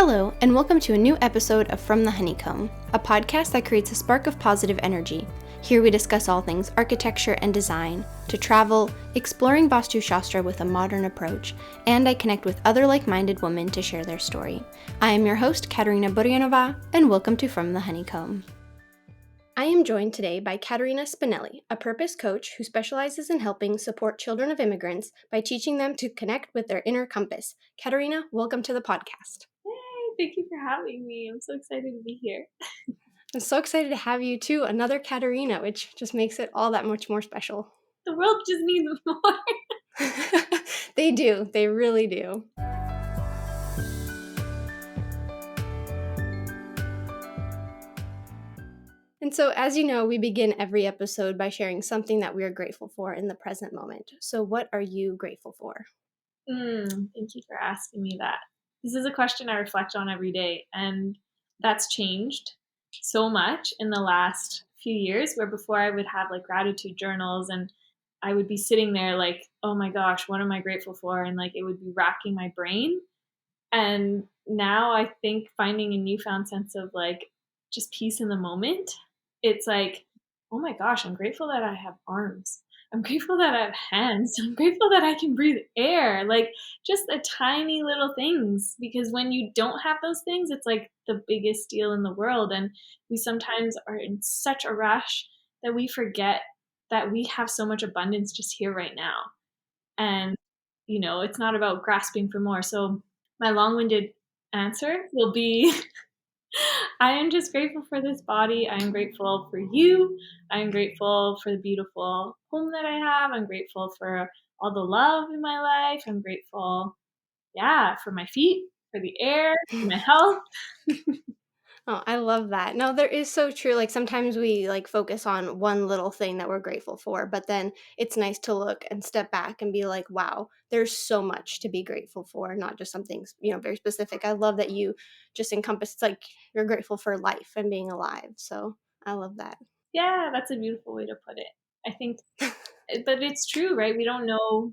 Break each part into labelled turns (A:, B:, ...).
A: Hello, and welcome to a new episode of From the Honeycomb, a podcast that creates a spark of positive energy. Here we discuss all things architecture and design, to travel, exploring Vastu Shastra with a modern approach, and I connect with other like-minded women to share their story. I am your host, Caterina, and welcome to From the Honeycomb. I am joined today by Caterina Spinelli, a purpose coach who specializes in helping support children of immigrants by teaching them to connect with their inner compass. Caterina, welcome to the podcast.
B: Hey, thank you for having me. I'm so excited to be here.
A: I'm so excited to have you too, another Caterina, which just makes it all that much more special.
B: The world just needs more.
A: They do. They really do. And so, as you know, we begin every episode by sharing something that we are grateful for in the present moment. So what are you grateful for?
B: Thank you for asking me that. This is a question I reflect on every day, and that's changed so much in the last few years, where before I would have like gratitude journals and I would be sitting there like, oh my gosh, what am I grateful for? And like it would be racking my brain. And now I think finding a newfound sense of like just peace in the moment. It's like, oh my gosh, I'm grateful that I have arms. I'm grateful that I have hands. I'm grateful that I can breathe air. Like just the tiny little things. Because when you don't have those things, it's like the biggest deal in the world. And we sometimes are in such a rush that we forget that we have so much abundance just here right now. And, it's not about grasping for more. So my long-winded answer will be I am just grateful for this body. I am grateful for you. I am grateful for the beautiful home that I have. I'm grateful for all the love in my life. I'm grateful, for my feet, for the air, for my health.
A: Oh, I love that. No, there is so true. Like sometimes we focus on one little thing that we're grateful for, but then it's nice to look and step back and be like, wow, there's so much to be grateful for, not just something, very specific. I love that you just encompass, it's like you're grateful for life and being alive. So I love that.
B: Yeah, that's a beautiful way to put it. I think, but it's true, right? We don't know,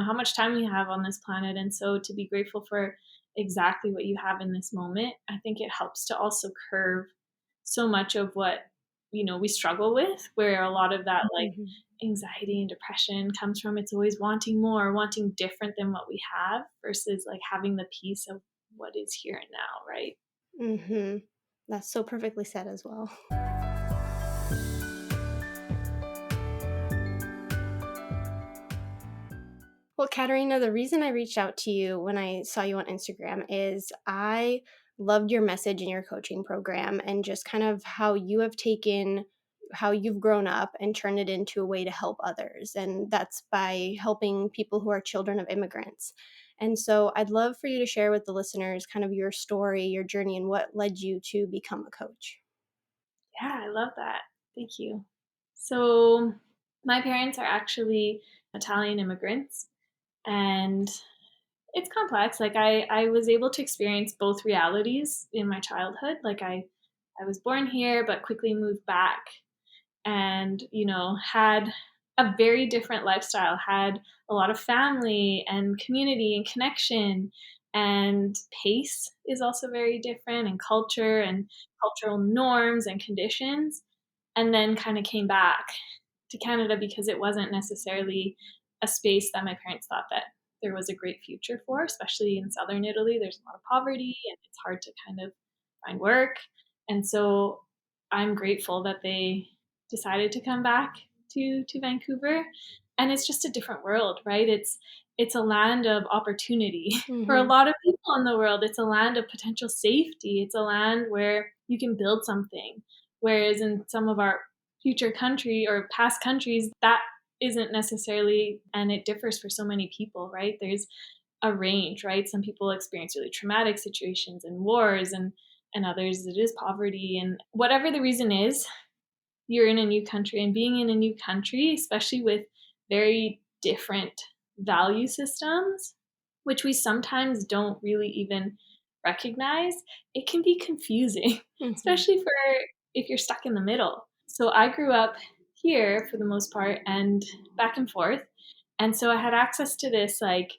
B: how much time we have on this planet. And so to be grateful for exactly what you have in this moment, I think it helps to also curve so much of what, we struggle with, where a lot of that like
A: Mhm.
B: anxiety and depression comes from. It's always wanting more, wanting different than what we have versus like having the peace of what is here and now, right?
A: Mhm. That's so perfectly said as well. Well, Katerina, the reason I reached out to you when I saw you on Instagram is I loved your message in your coaching program and just kind of how you have taken how you've grown up and turned it into a way to help others. And that's by helping people who are children of immigrants. And so I'd love for you to share with the listeners kind of your story, your journey, and what led you to become a coach.
B: Yeah, I love that. Thank you. So, my parents are actually Italian immigrants, and it's complex. Like I was able to experience both realities in my childhood. Like I was born here but quickly moved back and, had a very different lifestyle, had a lot of family and community and connection, and pace is also very different, and culture and cultural norms and conditions, and then kind of came back to Canada because it wasn't necessarily a space that my parents thought that there was a great future for, especially in southern Italy. There's a lot of poverty and it's hard to kind of find work. And so I'm grateful that they decided to come back to Vancouver. And it's just a different world, right? It's a land of opportunity for a
A: Mm-hmm.
B: lot of people in the world. It's a land of potential safety. It's a land where you can build something. Whereas in some of our future country or past countries, that isn't necessarily, and it differs for so many people, right? There's a range, right? Some people experience really traumatic situations and wars, and others it is poverty. And whatever the reason is, you're in a new country, and being in a new country, especially with very different value systems, which we sometimes don't really even recognize, it can be confusing,
A: Mm-hmm.
B: especially for if you're stuck in the middle. So I grew up here for the most part and back and forth. And so I had access to this, like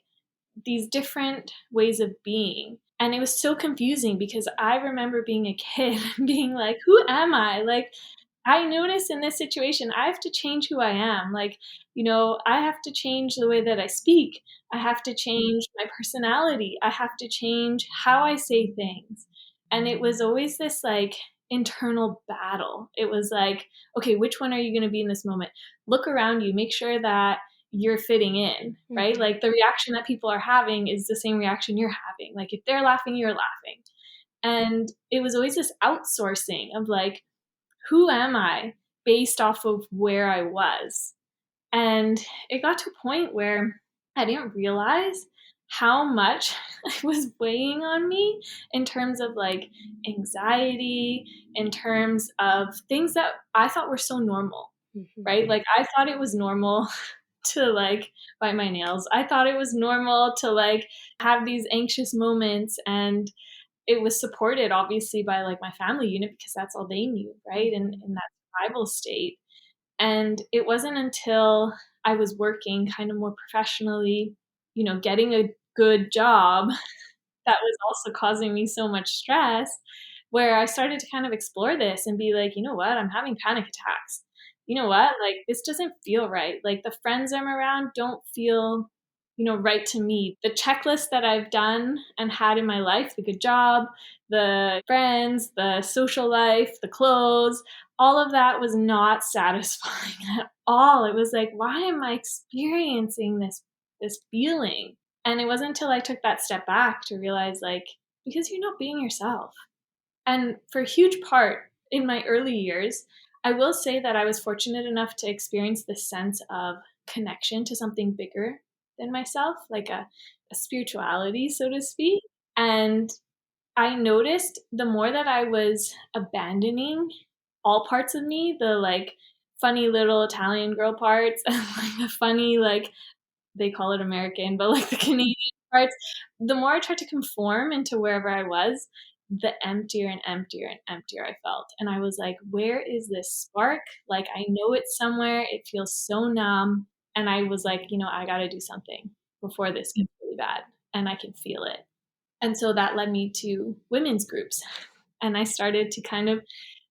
B: these different ways of being. And it was so confusing because I remember being a kid and being like, who am I? Like, I notice in this situation, I have to change who I am. Like, I have to change the way that I speak. I have to change my personality. I have to change how I say things. And it was always this like internal battle. It was like, okay, which one are you going to be in this moment? Look around you, make sure that you're fitting in, right? Like the reaction that people are having is the same reaction you're having. Like if they're laughing, you're laughing. And it was always this outsourcing of like, who am I based off of where I was? And it got to a point where I didn't realize how much it was weighing on me in terms of like anxiety, in terms of things that I thought were so normal, right? Like I thought it was normal to like bite my nails. I thought it was normal to like have these anxious moments, and it was supported obviously by like my family unit because that's all they knew, right? And in that survival state. And it wasn't until I was working kind of more professionally, getting a good job that was also causing me so much stress, where I started to kind of explore this and be like, you know what, I'm having panic attacks. You know what, like this doesn't feel right. Like the friends I'm around don't feel, right to me. The checklist that I've done and had in my life, the good job, the friends, the social life, the clothes, all of that was not satisfying at all. It was like, why am I experiencing this feeling? And it wasn't until I took that step back to realize, like, because you're not being yourself. And for a huge part in my early years, I will say that I was fortunate enough to experience this sense of connection to something bigger than myself, like a spirituality, so to speak. And I noticed the more that I was abandoning all parts of me, the like funny little Italian girl parts and like the funny, like, they call it American, but like the Canadian parts, the more I tried to conform into wherever I was, the emptier and emptier and emptier I felt. And I was like, where is this spark? Like, I know it's somewhere. It feels so numb. And I was like, I got to do something before this gets really bad and I can feel it. And so that led me to women's groups. And I started to kind of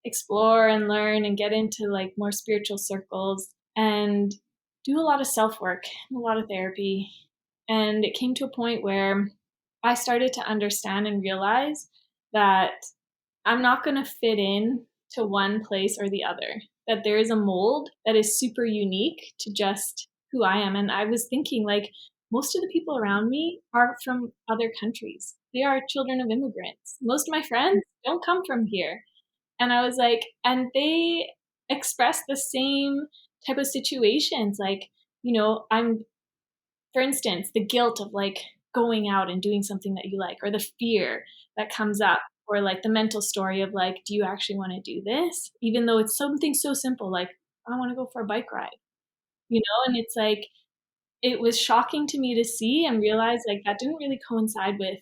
B: explore and learn and get into like more spiritual circles and do a lot of self work, a lot of therapy. And it came to a point where I started to understand and realize that I'm not going to fit in to one place or the other, that there is a mold that is super unique to just who I am. And I was thinking, like, most of the people around me are from other countries. They are children of immigrants. Most of my friends don't come from here. And I was like, and they express the same type of situations. Like, I'm, for instance, the guilt of like going out and doing something that you like, or the fear that comes up, or like the mental story of like, do you actually want to do this? Even though it's something so simple, like, I want to go for a bike ride, and it's like, it was shocking to me to see and realize like that didn't really coincide with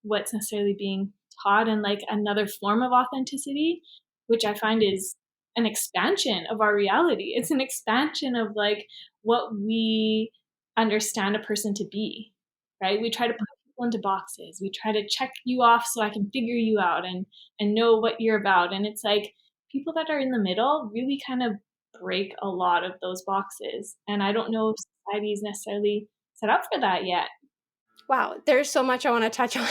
B: what's necessarily being taught, and like another form of authenticity, which I find is an expansion of our reality. It's an expansion of like what we understand a person to be, right? We try to put people into boxes. We try to check you off so I can figure you out and know what you're about. And it's like people that are in the middle really kind of break a lot of those boxes. And I don't know if society is necessarily set up for that yet.
A: Wow, there's so much I want to touch on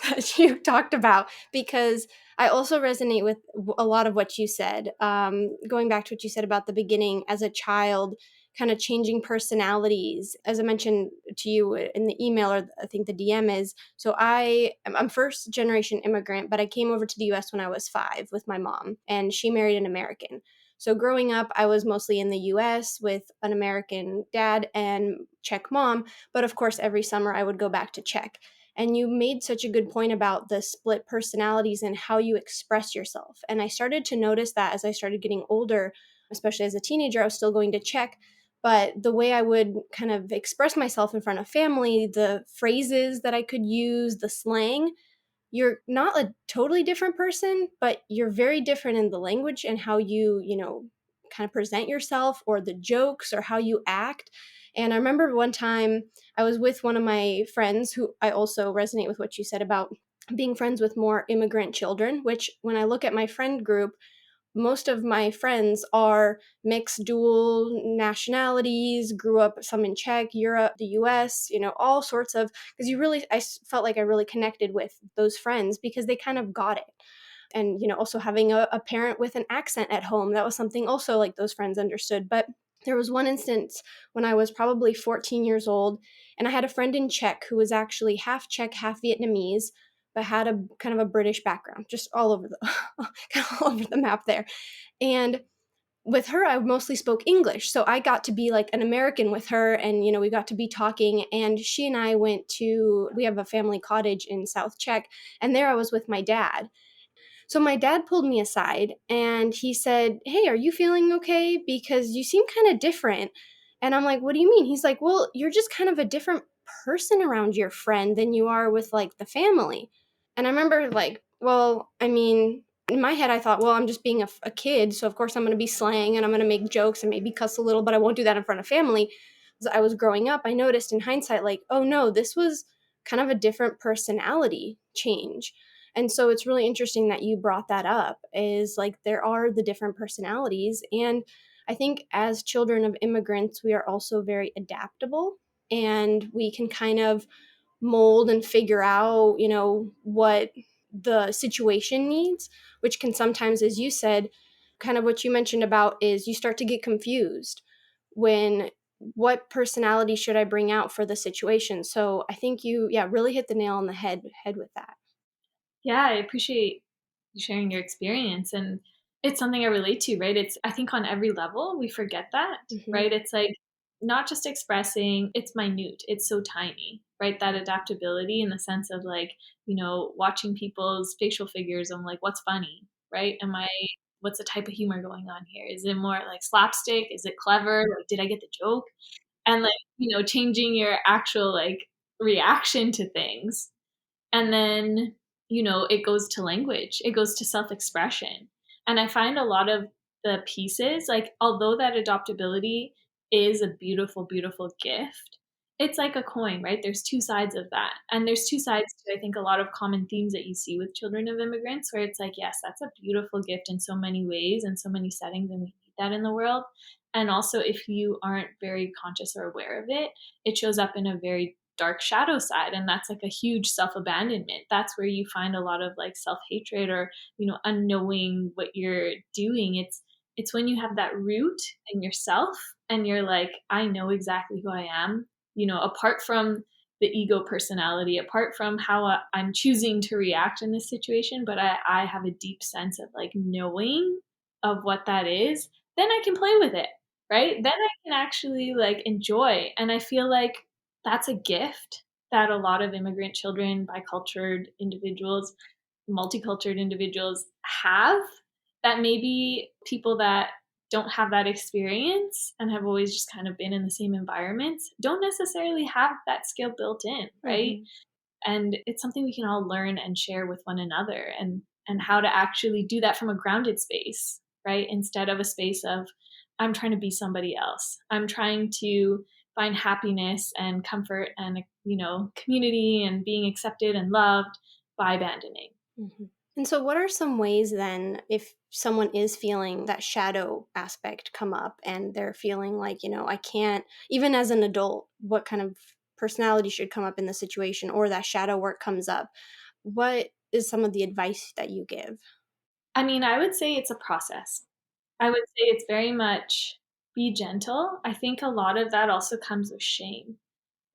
A: that you talked about, because I also resonate with a lot of what you said. Going back to what you said about the beginning as a child, kind of changing personalities. As I mentioned to you in the email, or I think the DM is, so I'm first generation immigrant, but I came over to the US when I was 5 with my mom, and she married an American. So growing up, I was mostly in the US with an American dad and Czech mom. But of course, every summer I would go back to Czech. And you made such a good point about the split personalities and how you express yourself. And I started to notice that as I started getting older, especially as a teenager, I was still going to Czech. But the way I would kind of express myself in front of family, the phrases that I could use, the slang, you're not a totally different person, but you're very different in the language and how you kind of present yourself, or the jokes, or how you act. And I remember one time I was with one of my friends, who I also resonate with what you said about being friends with more immigrant children, which when I look at my friend group, most of my friends are mixed dual nationalities, grew up some in Czech, Europe, the US, all sorts of, because felt like I really connected with those friends because they kind of got it. And, also having a parent with an accent at home, that was something also like those friends understood. But there was one instance when I was probably 14 years old, and I had a friend in Czech who was actually half Czech, half Vietnamese, but had a kind of a British background, just all over the kind of all over the map there. And with her, I mostly spoke English. So I got to be like an American with her, and, we got to be talking. And she and I we have a family cottage in South Czech, and there I was with my dad. So my dad pulled me aside and he said, "Hey, are you feeling okay? Because you seem kind of different." And I'm like, "What do you mean?" He's like, "Well, you're just kind of a different person around your friend than you are with like the family." And I remember like, well, I mean, in my head, I thought, well, I'm just being a kid. So of course I'm going to be slang and I'm going to make jokes and maybe cuss a little, but I won't do that in front of family. As I was growing up, I noticed in hindsight, like, oh no, this was kind of a different personality change. And so it's really interesting that you brought that up, is like there are the different personalities. And I think as children of immigrants, we are also very adaptable, and we can kind of mold and figure out, what the situation needs, which can sometimes, as you said, kind of what you mentioned about is you start to get confused when what personality should I bring out for the situation. So I think you, yeah, really hit the nail on the head with that.
B: Yeah, I appreciate you sharing your experience, and it's something I relate to, right? It's I think on every level we forget that,
A: Hmm.
B: right? It's like not just expressing, it's minute, it's so tiny, right? That adaptability in the sense of like, watching people's facial figures, I'm like, what's funny, right? What's the type of humor going on here? Is it more like slapstick? Is it clever? Like, did I get the joke? And like, changing your actual like reaction to things. And then, it goes to language, it goes to self-expression. And I find a lot of the pieces, like, although that adoptability is a beautiful, beautiful gift, it's like a coin, right? There's 2 sides of that. And there's 2 sides to, I think, a lot of common themes that you see with children of immigrants, where it's like, yes, that's a beautiful gift in so many ways and so many settings, and we need that in the world. And also, if you aren't very conscious or aware of it, it shows up in a very dark shadow side, and that's like a huge self-abandonment. That's where you find a lot of like self-hatred, or unknowing what you're doing. It's when you have that root in yourself and you're like, I know exactly who I am, apart from the ego personality, apart from how I'm choosing to react in this situation, but I have a deep sense of like knowing of what that is. Then I can play with it, right? Then I can actually like enjoy. And I feel like that's a gift that a lot of immigrant children, bicultured individuals, multicultural individuals have, that maybe people that don't have that experience and have always just kind of been in the same environments don't necessarily have that skill built in, right?
A: Hmm.
B: And it's something we can all learn and share with one another, and how to actually do that from a grounded space, right? Instead of a space of I'm trying to be somebody else. I'm trying to find happiness and comfort and community and being accepted and loved by abandoning.
A: Hmm. And so, what are some ways then, if someone is feeling that shadow aspect come up and they're feeling like, I can't, even as an adult, what kind of personality should come up in the situation, or that shadow work comes up? What is some of the advice that you give?
B: I mean, I would say it's a process. I would say it's very much be gentle. I think a lot of that also comes with shame,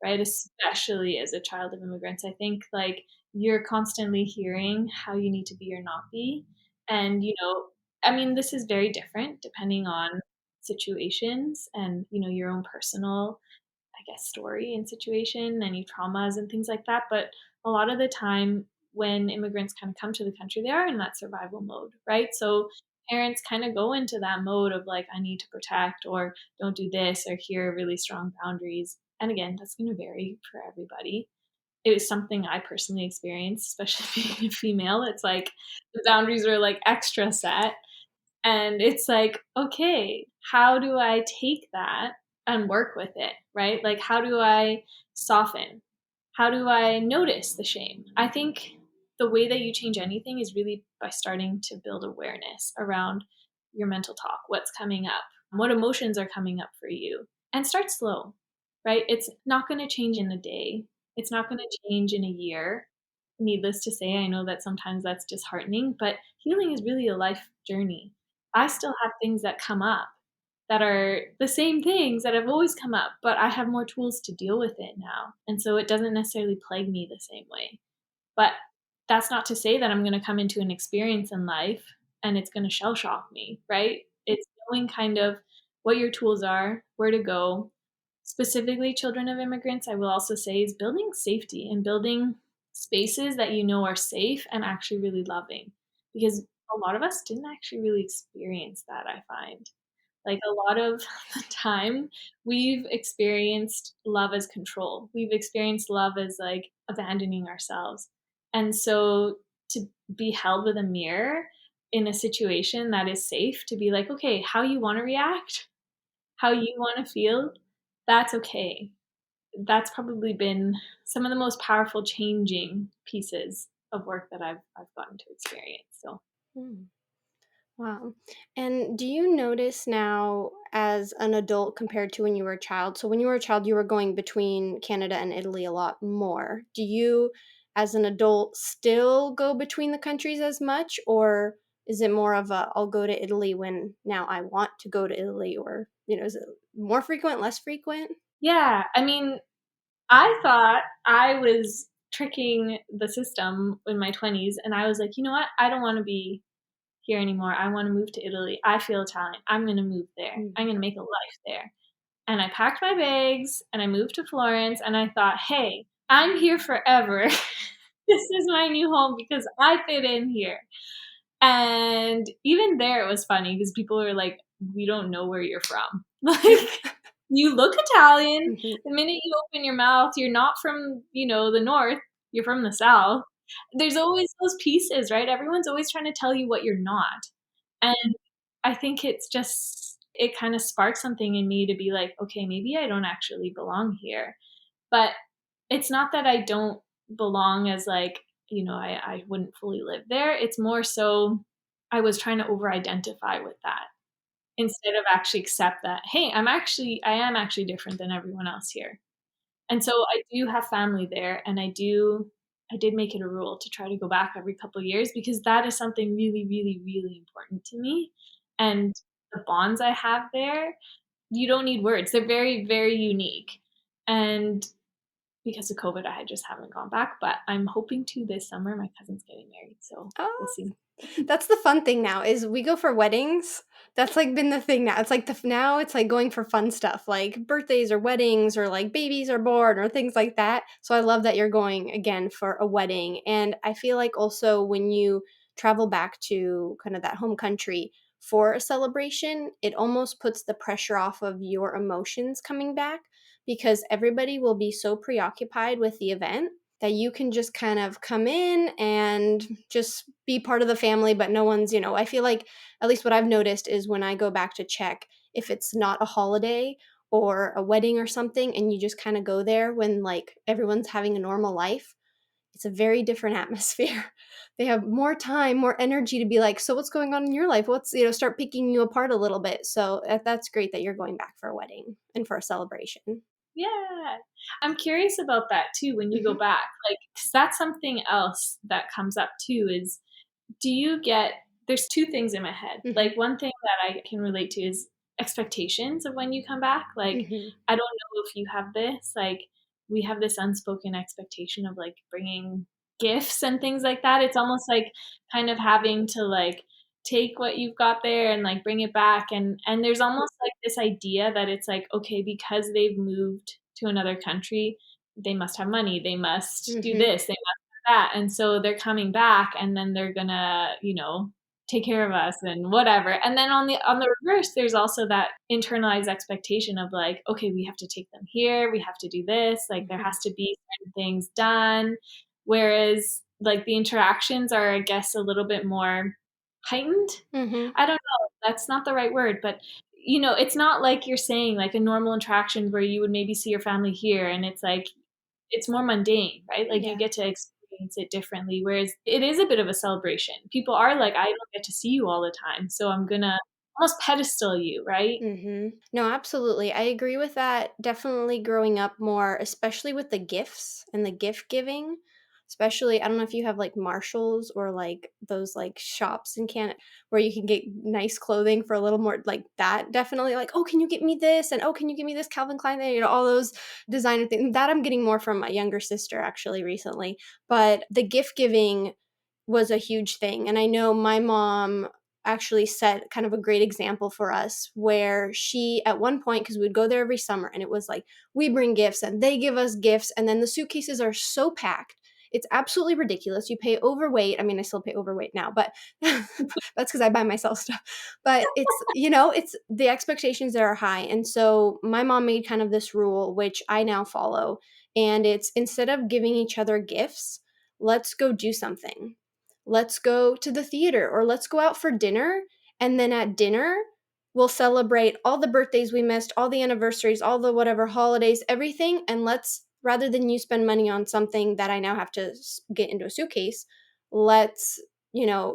B: right? Especially as a child of immigrants. I think like you're constantly hearing how you need to be or not be. And, I mean, this is very different depending on situations and, your own personal, I guess, story and situation, any traumas and things like that. But a lot of the time, when immigrants kind of come to the country, they are in that survival mode, right? So parents kind of go into that mode of like, I need to protect, or don't do this, or here are really strong boundaries. And again, that's going to vary for everybody. It was something I personally experienced, especially being a female. It's like the boundaries are like extra set, and it's like, okay, how do I take that and work with it, right? Like, how do I soften? How do I notice the shame? I think, the way that you change anything is really by starting to build awareness around your mental talk, what's coming up, what emotions are coming up for you, and start slow, right? It's not going to change in a day. It's not going to change in a year. Needless to say, I know that sometimes that's disheartening, but healing is really a life journey. I still have things that come up that are the same things that have always come up, but I have more tools to deal with it now. And so it doesn't necessarily plague me the same way. But that's not to say that I'm going to come into an experience in life and it's going to shell shock me, right? It's knowing kind of what your tools are, where to go. Specifically, children of immigrants, I will also say, is building safety and building spaces that you know are safe and actually really loving. Because a lot of us didn't actually really experience that, I find. Like a lot of the time, we've experienced love as control. We've experienced love as like abandoning ourselves. And so to be held with a mirror in a situation that is safe, to be like, okay, how you want to react, how you want to feel, that's okay. That's probably been some of the most powerful changing pieces of work that I've gotten to experience. So
A: Wow. And do you notice now as an adult compared to when you were a child? So when you were a child, you were going between Canada and Italy a lot more. Do you, as an adult, still go between the countries as much? Or is it more of a, I'll go to Italy when now I want to go to Italy? Or, is it more frequent, less frequent?
B: yeah, I mean, I thought I was tricking the system in my 20s, and I was like, you know what? I don't want to be here anymore. I want to move to Italy. I feel Italian. I'm going to move there. I'm going to make a life there. And I packed my bags and I moved to Florence, and I thought, hey, I'm here forever. This is my new home because I fit in here. And even there, it was funny because people were like, we don't know where you're from. Like, you look Italian.
A: Mhm.
B: The minute you open your mouth, you're not from, the north, you're from the south. There's always those pieces, right? Everyone's always trying to tell you what you're not. And I think it kind of sparked something in me to be like, okay, maybe I don't actually belong here. But it's not that I don't belong as like, I wouldn't fully live there. It's more so I was trying to over identify with that instead of actually accept that, hey, I am actually different than everyone else here. And so I do have family there, and I did make it a rule to try to go back every couple of years because that is something really, really, really important to me. And the bonds I have there, you don't need words. They're very, very unique. And because of COVID, I just haven't gone back, but I'm hoping to this summer. My cousin's getting married, so we'll
A: Oh,
B: see.
A: that's the fun thing now is we go for weddings. That's like been the thing now. It's like now it's like going for fun stuff like birthdays or weddings or like babies are born or things like that. So I love that you're going again for a wedding. And I feel like also when you travel back to kind of that home country for a celebration, it almost puts the pressure off of your emotions coming back because everybody will be so preoccupied with the event that you can just kind of come in and just be part of the family, but no one's, I feel like at least what I've noticed is when I go back to check if it's not a holiday or a wedding or something, and you just kind of go there when like everyone's having a normal life, it's a very different atmosphere. They have more time, more energy to be like, so what's going on in your life? What's, start picking you apart a little bit. So that's great that you're going back for a wedding and for a celebration.
B: Yeah. I'm curious about that too when you go
A: Hmm.
B: back. Like, 'cause that's something else that comes up too is do you get there's two things in my head.
A: Hmm.
B: Like one thing that I can relate to is expectations of when you come back. Like
A: Hmm.
B: I don't know if you have this, like we have this unspoken expectation of like bringing gifts and things like that. It's almost like kind of having to like take what you've got there and like bring it back and there's almost like this idea that it's like okay because they've moved to another country, they must have money, they must do
A: Hmm.
B: this, they that. And so they're coming back and then they're gonna, take care of us and whatever. And then on the reverse, there's also that internalized expectation of like, okay, we have to take them here, we have to do this, like there
A: Hmm.
B: has to be certain things done. Whereas like the interactions are, I guess, a little bit more heightened.
A: Hmm.
B: I don't know, that's not the right word, but it's not like you're saying like a normal interaction where you would maybe see your family here and it's like it's more mundane, right? Like you
A: Yeah.
B: get to experience experience it differently. Whereas it is a bit of a celebration. People are like, I don't get to see you all the time, so I'm gonna almost pedestal you, right?
A: No, absolutely. I agree with that. Definitely growing up more, especially with the gifts and the gift giving. Especially, I don't know if you have like Marshalls or like those like shops in Canada where you can get nice clothing for a little more like that. Definitely like, oh, can you get me this? And oh, can you give me this Calvin Klein? All those designer things. That I'm getting more from my younger sister actually recently. But the gift giving was a huge thing. And I know my mom actually set kind of a great example for us where she at one point, because we'd go there every summer and it was like we bring gifts and they give us gifts, and then the suitcases are so packed, it's absolutely ridiculous. You pay overweight. I mean, I still pay overweight now, but that's because I buy myself stuff. But it's the expectations that are high. And so my mom made kind of this rule which I now follow, and it's instead of giving each other gifts, let's go do something. Let's go to the theater or let's go out for dinner. And then at dinner, we'll celebrate all the birthdays we missed, all the anniversaries, all the whatever holidays, everything. And let's, rather than you spend money on something that I now have to get into a suitcase, let's,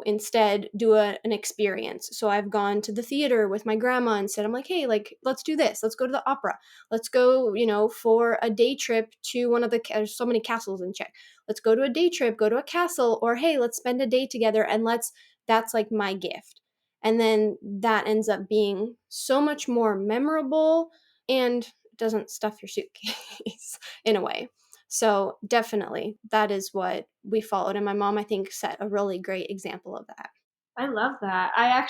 A: instead do an experience. So I've gone to the theater with my grandma and said, I'm like, hey, like, let's do this. Let's go to the opera. Let's go, for a day trip to one of there's so many castles in Czech. Let's go to a day trip, go to a castle, or hey, let's spend a day together and that's like my gift. And then that ends up being so much more memorable and doesn't stuff your suitcase in a way. So definitely that is what we followed. And my mom, I think, set a really great example of that.
B: I love that. I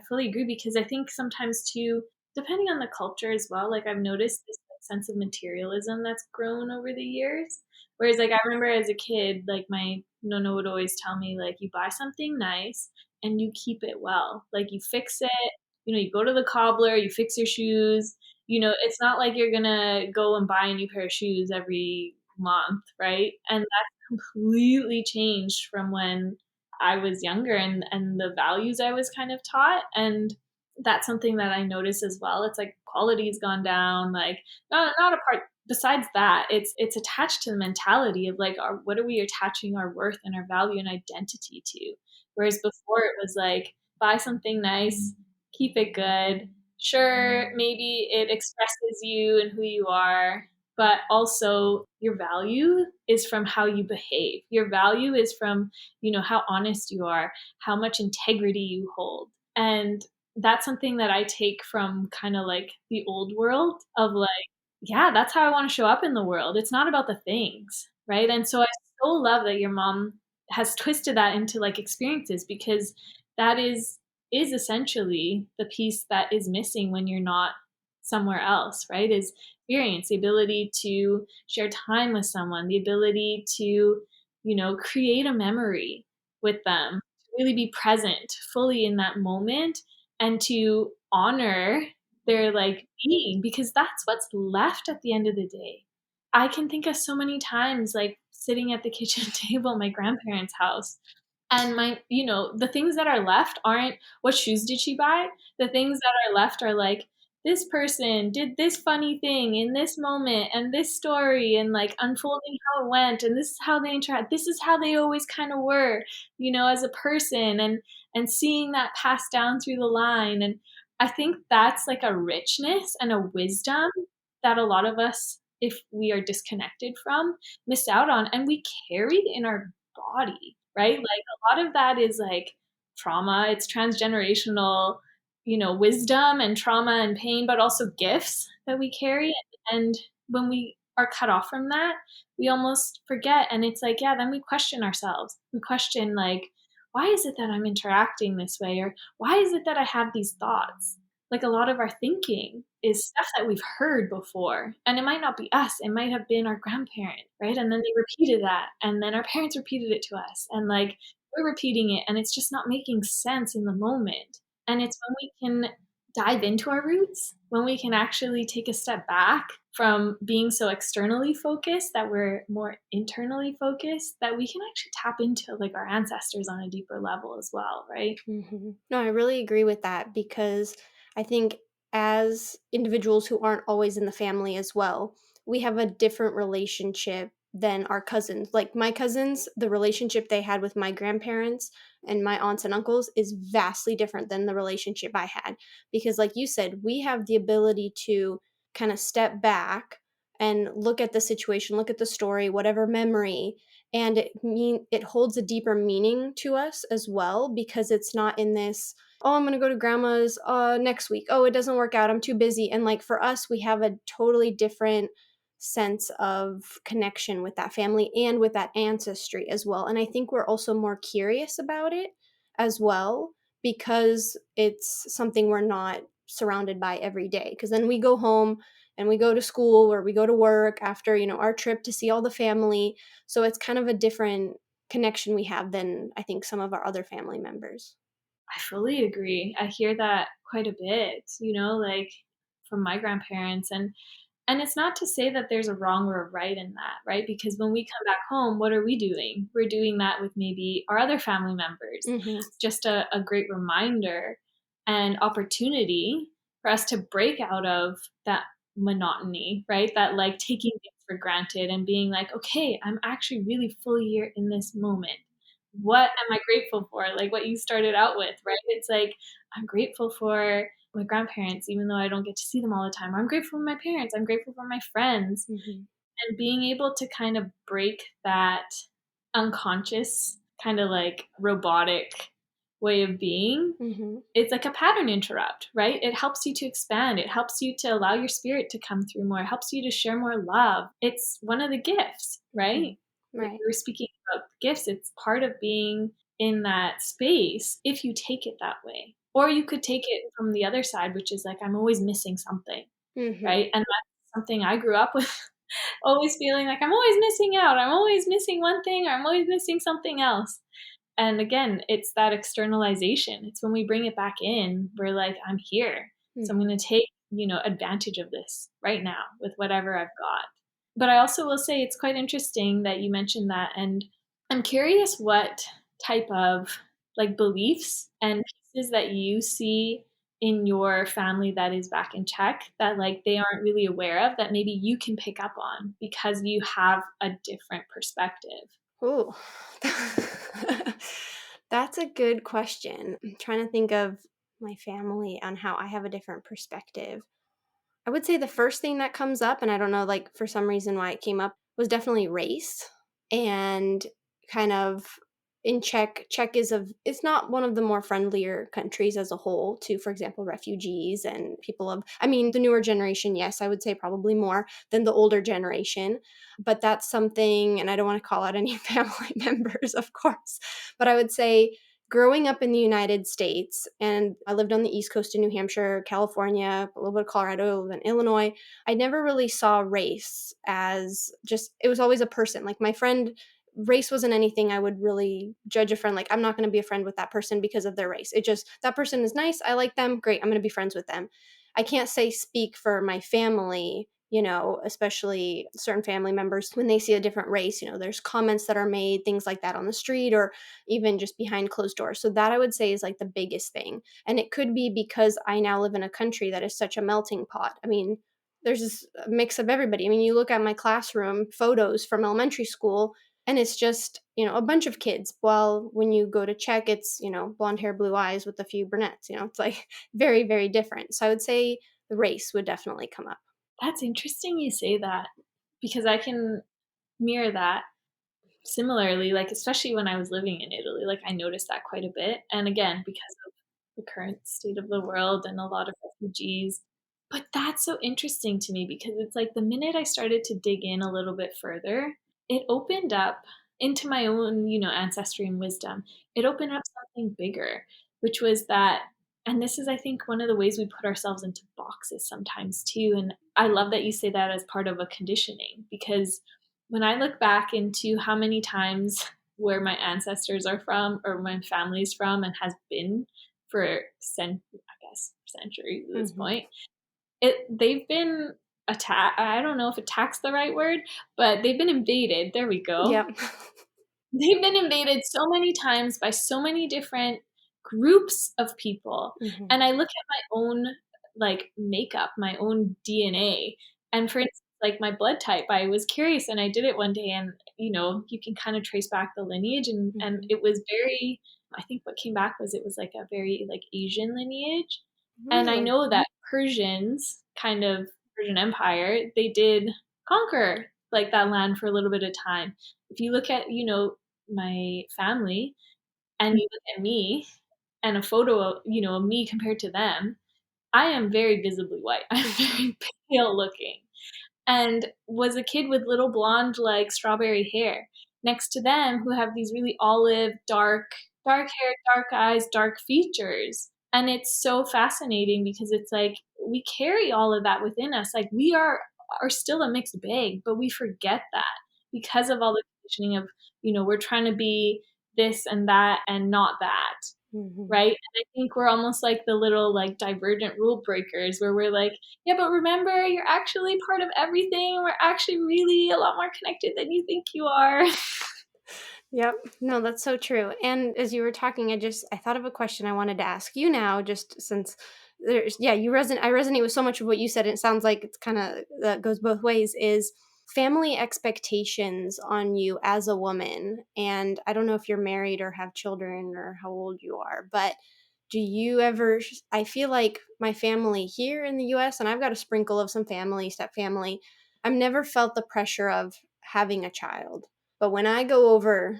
B: fully agree because I think sometimes too, depending on the culture as well, like I've noticed this like, sense of materialism that's grown over the years. Whereas like I remember as a kid, like my nonna would always tell me like you buy something nice and you keep it well. Like you fix it, you go to the cobbler, you fix your shoes. It's not like you're gonna go and buy a new pair of shoes every month, right? And that's completely changed from when I was younger and the values I was kind of taught. And that's something that I notice as well. It's like quality's gone down. Like not a part besides that, it's attached to the mentality of like what are we attaching our worth and our value and identity to? Whereas before it was like buy something nice, keep it good. Sure, maybe it expresses you and who you are, but also your value is from how you behave. Your value is from how honest you are, how much integrity you hold. And that's something that I take from kind of like the old world of like, yeah, that's how I want to show up in the world. It's not about the things, right? And so I so love that your mom has twisted that into like experiences because that is essentially the piece that is missing when you're not somewhere else, right? Is experience, the ability to share time with someone, the ability to, create a memory with them, to really be present fully in that moment and to honor their like being because that's what's left at the end of the day. I can think of so many times like sitting at the kitchen table at my grandparents' house and the things that are left aren't what shoes did she buy? The things that are left are like, this person did this funny thing in this moment and this story and like unfolding how it went and this is how they interact. This is how they always kind of were, as a person and seeing that passed down through the line. And I think that's like a richness and a wisdom that a lot of us, if we are disconnected from, miss out on and we carry in our body, right? Like a lot of that is like trauma, it's transgenerational, wisdom and trauma and pain, but also gifts that we carry. And when we are cut off from that, we almost forget. And it's like, yeah, then we question ourselves. We question, like, why is it that I'm interacting this way? Or why is it that I have these thoughts? Like a lot of our thinking is stuff that we've heard before. And it might not be us, it might have been our grandparent, right? And then they repeated that. And then our parents repeated it to us. And like we're repeating it, and it's just not making sense in the moment. And it's when we can dive into our roots, when we can actually take a step back from being so externally focused that we're more internally focused, that we can actually tap into like our ancestors on a deeper level as well, right?
A: No, I really agree with that because I think as individuals who aren't always in the family as well, we have a different relationship than our cousins. Like my cousins, the relationship they had with my grandparents and my aunts and uncles is vastly different than the relationship I had. Because, like you said, we have the ability to kind of step back and look at the situation, look at the story, whatever memory, and it holds a deeper meaning to us as well, because it's not in this, oh, I'm going to go to grandma's next week. Oh, it doesn't work out. I'm too busy. And like for us, we have a totally different sense of connection with that family and with that ancestry as well. And I think we're also more curious about it as well, because it's something we're not surrounded by every day. Because then we go home and we go to school or we go to work after, our trip to see all the family. So it's kind of a different connection we have than I think some of our other family members.
B: I fully agree. I hear that quite a bit, like from my grandparents. And it's not to say that there's a wrong or a right in that, right? Because when we come back home, what are we doing? We're doing that with maybe our other family members.
A: Mm-hmm.
B: It's just a great reminder and opportunity for us to break out of that monotony, right? That like taking things for granted and being like, okay, I'm actually really fully here in this moment. What am I grateful for? Like what you started out with, right? It's like, I'm grateful for my grandparents, even though I don't get to see them all the time. I'm grateful for my parents. I'm grateful for my friends.
A: Mm-hmm.
B: And being able to kind of break that unconscious, kind of like robotic way of being,
A: Mm-hmm.
B: it's like a pattern interrupt, right? It helps you to expand. It helps you to allow your spirit to come through more. It helps you to share more love. It's one of the gifts, right? Like
A: Right.
B: we were speaking about gifts, it's part of being in that space if you take it that way. Or you could take it from the other side, which is like, I'm always missing something,
A: Mm-hmm.
B: right? And that's something I grew up with, always feeling like I'm always missing out. I'm always missing one thing, or I'm always missing something else. And again, it's that externalization. It's when we bring it back in, we're like, I'm here. So I'm
A: Mm-hmm.
B: going to take, advantage of this right now with whatever I've got. But I also will say it's quite interesting that you mentioned that. And I'm curious what type of like beliefs and pieces that you see in your family that is back in check that like they aren't really aware of that maybe you can pick up on because you have a different perspective.
A: Oh, that's a good question. I'm trying to think of my family and how I have a different perspective. I would say the first thing that comes up, and I don't know, like for some reason why it came up, was definitely race and kind of in Czech. Czech it's not one of the more friendlier countries as a whole to, for example, refugees and people of, I mean, the newer generation, yes, I would say probably more than the older generation. But that's something, and I don't want to call out any family members, of course, but I would say growing up in the United States, and I lived on the East Coast in New Hampshire, California, a little bit of Colorado, then Illinois, I never really saw race as just, it was always a person. Like my friend, race wasn't anything I would really judge a friend. Like, I'm not going to be a friend with that person because of their race. It just, that person is nice. I like them. Great. I'm going to be friends with them. I can't speak for my family, especially certain family members when they see a different race, there's comments that are made, things like that on the street or even just behind closed doors. So that I would say is like the biggest thing. And it could be because I now live in a country that is such a melting pot. I mean, there's this mix of everybody. I mean, you look at my classroom photos from elementary school and it's just, a bunch of kids. While when you go to Czech, it's, blonde hair, blue eyes with a few brunettes, it's like very, very different. So I would say the race would definitely come up.
B: That's interesting you say that because I can mirror that similarly, like especially when I was living in Italy, like I noticed that quite a bit. And again, because of the current state of the world and a lot of refugees. But that's so interesting to me because it's like the minute I started to dig in a little bit further, it opened up into my own, ancestry and wisdom. It opened up something bigger, which was that, and this is, I think, one of the ways we put ourselves into boxes sometimes too. And I love that you say that as part of a conditioning because when I look back into how many times where my ancestors are from or my family's from and has been for I guess centuries at this
A: Mm-hmm.
B: point, they've been attacked. I don't know if attack's the right word, but they've been invaded. There we go.
A: Yep.
B: They've been invaded so many times by so many different groups of people.
A: Mm-hmm.
B: And I look at my own like makeup, my own DNA. And for instance, like my blood type. I was curious and I did it one day, and you can kind of trace back the lineage, and it was very, I think what came back was it was like a very like Asian lineage. And I
A: Really?
B: know that Persians, kind of Persian Empire, they did conquer like that land for a little bit of time. If you look at, my family and you look at me and a photo of, me compared to them, I am very visibly white. I'm very pale looking and was a kid with little blonde, like strawberry hair, next to them who have these really olive, dark hair, dark eyes, dark features. And it's so fascinating because it's like we carry all of that within us. Like we are still a mixed bag, but we forget that because of all the conditioning of, we're trying to be this and that and not that.
A: Mm-hmm.
B: Right? And I think we're almost like the little like divergent rule breakers where we're like, yeah, but remember, you're actually part of everything. We're actually really a lot more connected than you think you are.
A: Yep. No, that's so true. And as you were talking, I thought of a question I wanted to ask you now, just since I resonate with so much of what you said. It sounds like it's kind of that goes both ways, is family expectations on you as a woman. And I don't know if you're married or have children or how old you are, but do you ever, I feel like my family here in the US, and I've got a sprinkle of some family, step family, I've never felt the pressure of having a child. But when I go over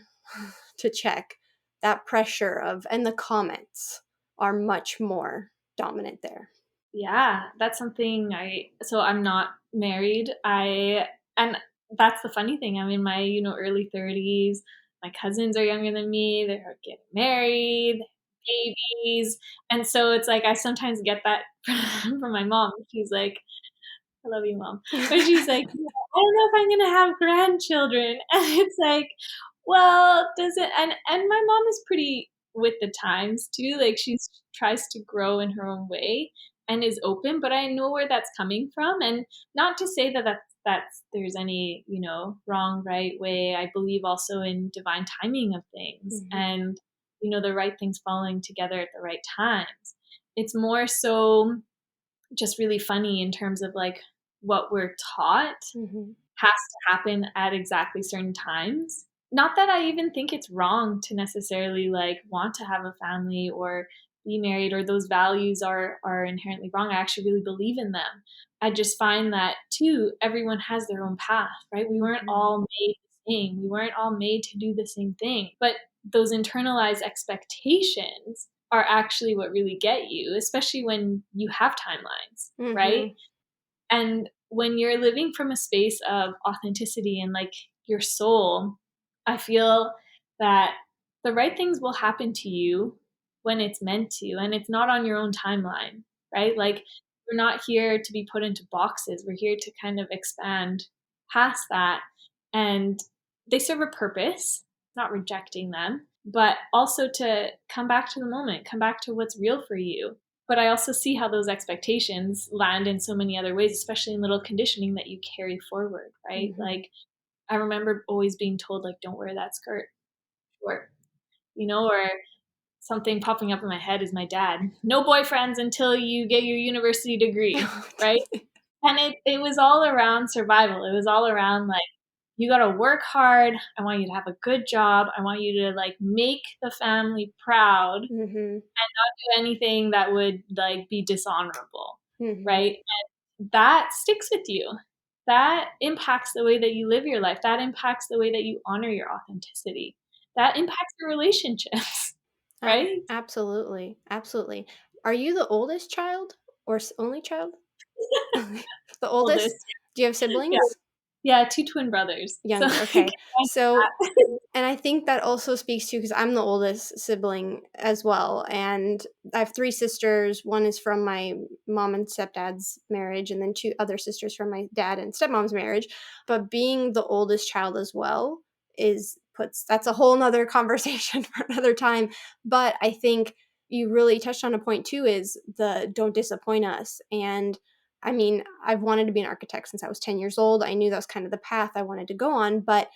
A: to check, that pressure of, and the comments are much more dominant there.
B: Yeah, that's something so I'm not married. And that's the funny thing. I'm in my, early 30s. My cousins are younger than me. They're getting married, babies. And so it's like I sometimes get that from my mom. She's like, I love you, mom. But she's like, "Yeah, I don't know if I'm gonna have grandchildren." And it's like, well, does it and my mom is pretty with the times too. Like she tries to grow in her own way and is open, but I know where that's coming from. And not to say that that's there's any, wrong, right way. I believe also in divine timing of things
A: Mm-hmm.
B: and the right things falling together at the right times. It's more so just really funny in terms of like what we're taught
A: Mm-hmm.
B: has to happen at exactly certain times. Not that I even think it's wrong to necessarily like want to have a family or be married or those values are inherently wrong. I actually really believe in them. I just find that too everyone has their own path, right? We weren't
A: Mm-hmm.
B: all made the same. We weren't all made to do the same thing. But those internalized expectations are actually what really get you, especially when you have timelines, right?
A: Mm-hmm.
B: And when you're living from a space of authenticity and like your soul, I feel that the right things will happen to you when it's meant to, and it's not on your own timeline, right? Like, we're not here to be put into boxes. We're here to kind of expand past that. And they serve a purpose, not rejecting them, but also to come back to the moment, come back to what's real for you. But I also see how those expectations land in so many other ways, especially in little conditioning that you carry forward, right?
A: Mm-hmm.
B: Like I remember always being told like don't wear that skirt short, or something popping up in my head is my dad. No boyfriends until you get your university degree, right? And it was all around survival. It was all around like you got to work hard. I want you to have a good job. I want you to like make the family proud,
A: Mm-hmm.
B: do anything that would like be dishonorable,
A: Mm-hmm.
B: right? And that sticks with you. That impacts the way that you live your life. That impacts the way that you honor your authenticity. That impacts your relationships, right?
A: Absolutely. Absolutely. Are you the oldest child or only child? The oldest?
B: Oldest.
A: Do you have
B: Yeah.
A: siblings?
B: Yeah, two twin brothers. So
A: Younger.
B: I
A: Okay.
B: can
A: So,
B: that.
A: and I think that also speaks to, because I'm the oldest sibling as well. And I have three sisters. One is from my mom and stepdad's marriage, and then two other sisters from my dad and stepmom's marriage. But being the oldest child as well that's a whole nother conversation for another time. But I think you really touched on a point too, is the don't disappoint us. And I mean, I've wanted to be an architect since I was 10 years old. I knew that was kind of the path I wanted to go on, but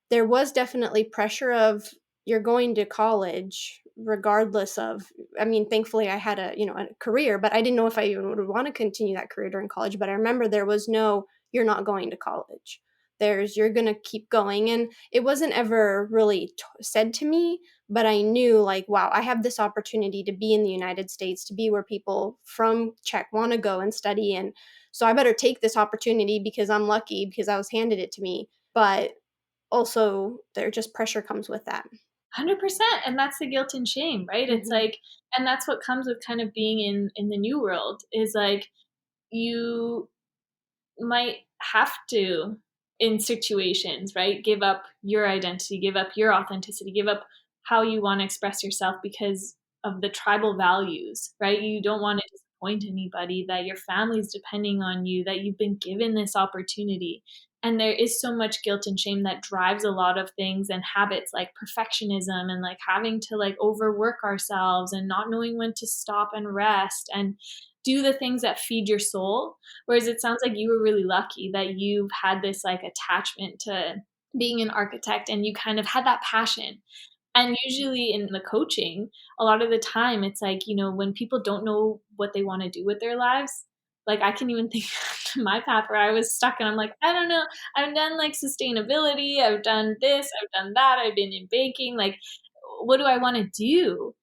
A: there was definitely pressure of you're going to college regardless of, I mean, thankfully I had a career, but I didn't know if I even would want to continue that career during college. But I remember there was no, you're not going to college. There's, you're going to keep going. And it wasn't ever really said to me, but I knew like, wow, I have this opportunity to be in the United States, to be where people from Czech want to go and study. And so I better take this opportunity because I'm lucky because I was handed it to me. But also there just pressure comes with that.
B: 100%, and that's the guilt and shame, right? It's
A: Mhm.
B: like, and that's what comes with kind of being in the new world is like you might have to, in situations, right, give up your identity, give up your authenticity, give up how you want to express yourself because of the tribal values, right? You don't want to disappoint anybody, that your family's depending on you, that you've been given this opportunity. And there is so much guilt and shame that drives a lot of things and habits like perfectionism and like having to like overwork ourselves and not knowing when to stop and rest and do the things that feed your soul. Whereas it sounds like you were really lucky that you've had this like attachment to being an architect and you kind of had that passion. And usually in the coaching, a lot of the time it's like, you know, when people don't know what they want to do with their lives, like I can even think to my path where I was stuck and I'm like, I don't know. I've done like sustainability, I've done this, I've done that, I've been in baking, like what do I want to do?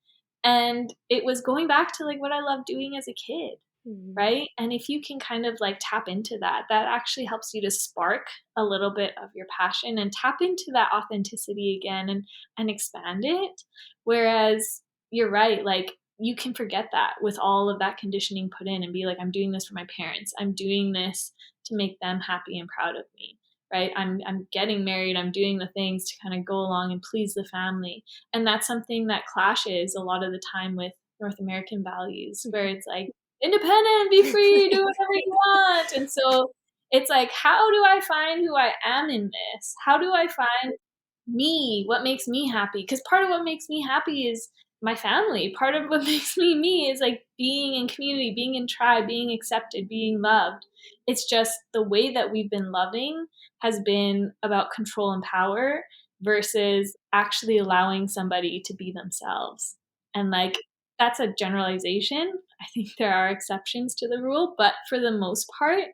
B: And it was going back to like what I loved doing as a kid,
A: Mhm.
B: right? And if you can kind of like tap into that, that actually helps you to spark a little bit of your passion and tap into that authenticity again and expand it. Whereas you're right, like you can forget that with all of that conditioning put in and be like, I'm doing this for my parents. I'm doing this to make them happy and proud of me. Right? I'm getting married, I'm doing the things to kind of go along and please the family. And that's something that clashes a lot of the time with North American values, where
A: Mhm.
B: it's like, independent, be free, do whatever you want. And so it's like, how do I find who I am in this? How do I find me, what makes me happy? Because part of what makes me happy is my family. Part of what makes me me is like being in community, being in tribe, being accepted, being loved. It's just the way that we've been loving has been about control and power versus actually allowing somebody to be themselves. And like that's a generalization. I think there are exceptions to the rule, but for the most part,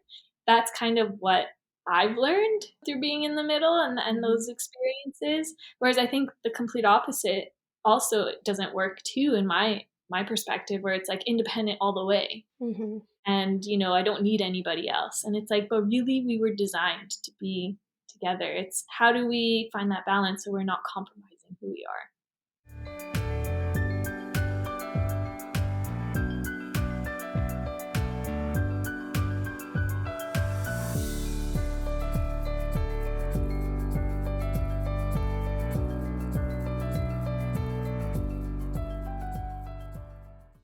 B: that's kind of what I've learned through being in the middle and
A: Mhm.
B: those experiences. Whereas I think the complete opposite also doesn't work too in my perspective, where it's like independent all the way.
A: Mhm.
B: And you know, I don't need anybody else. And it's like, but really we were designed to be together. It's how do we find that balance so we're not compromising who we are?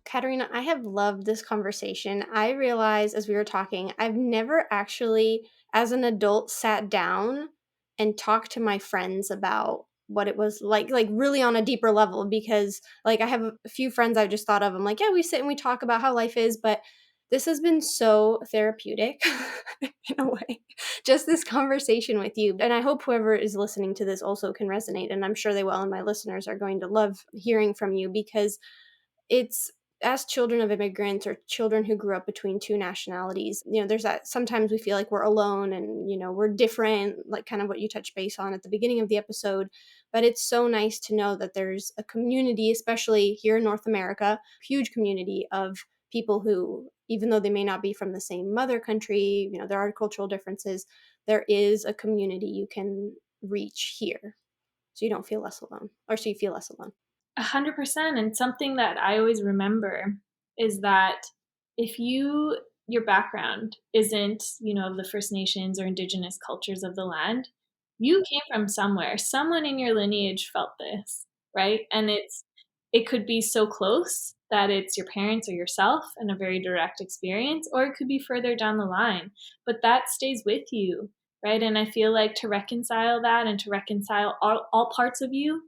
A: Katerina, I have loved this conversation. I realized as we were talking, I've never actually, as an adult, sat down and talked to my friends about what it was like really on a deeper level because like I have a few friends I've just thought of. I'm like, yeah, we sit and we talk about how life is, but this has been so therapeutic in a way. Just this conversation with you. And I hope whoever is listening to this also can resonate. And I'm sure they will. And my listeners are going to love hearing from you because it's as children of immigrants or children who grew up between two nationalities, there's that sometimes we feel like we're alone and, we're different, like kind of what you touched base on at the beginning of the episode. But it's so nice to know that there's a community, especially here in North America, huge community of people who, even though they may not be from the same mother country, there are cultural differences, there is a community you can reach here. So you don't feel less alone, or so you feel less alone.
B: 100%. And something that I always remember is that if your background isn't, you know, of the First Nations or indigenous cultures of the land, you came from somewhere. Someone in your lineage felt this, right? And it could be so close that it's your parents or yourself and a very direct experience, or it could be further down the line. But that stays with you, right? And I feel like to reconcile that and to reconcile all parts of you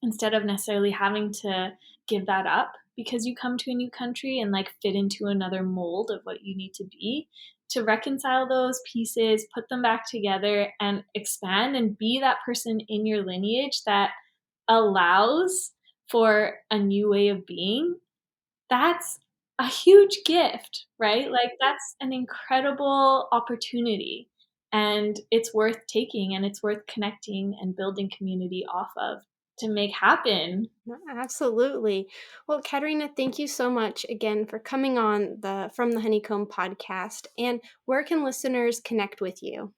B: instead of necessarily having to give that up because you come to a new country and like fit into another mold of what you need to be, to reconcile those pieces, put them back together and expand and be that person in your lineage that allows for a new way of being. That's a huge gift, right? Like that's an incredible opportunity. And it's worth taking, and it's worth connecting and building community off of to make happen.
A: Absolutely. Well, Katerina, thank you so much again for coming on the From the Honeycomb podcast. And where can listeners connect with you?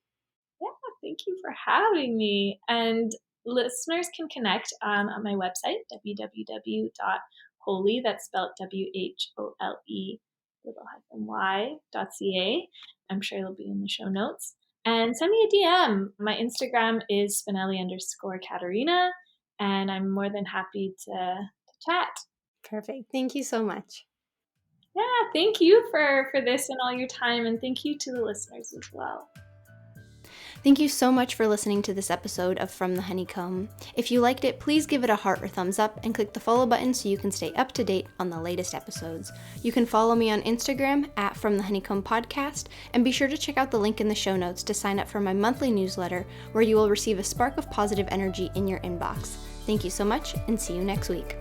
B: Yeah, thank you for having me. And listeners can connect on my website, www.holy, that's spelled WHOLE, little hyphen y.ca. I'm sure it'll be in the show notes. And send me a DM. My Instagram is Spinelli_Caterina, and I'm more than happy to chat.
A: Perfect. Thank you so much.
B: Yeah, thank you for this and all your time, and thank you to the listeners as well.
A: Thank you so much for listening to this episode of From the Honeycomb. If you liked it, please give it a heart or thumbs up and click the follow button so you can stay up to date on the latest episodes. You can follow me on Instagram at From the Honeycomb Podcast, and be sure to check out the link in the show notes to sign up for my monthly newsletter where you will receive a spark of positive energy in your inbox. Thank you so much, and see you next week.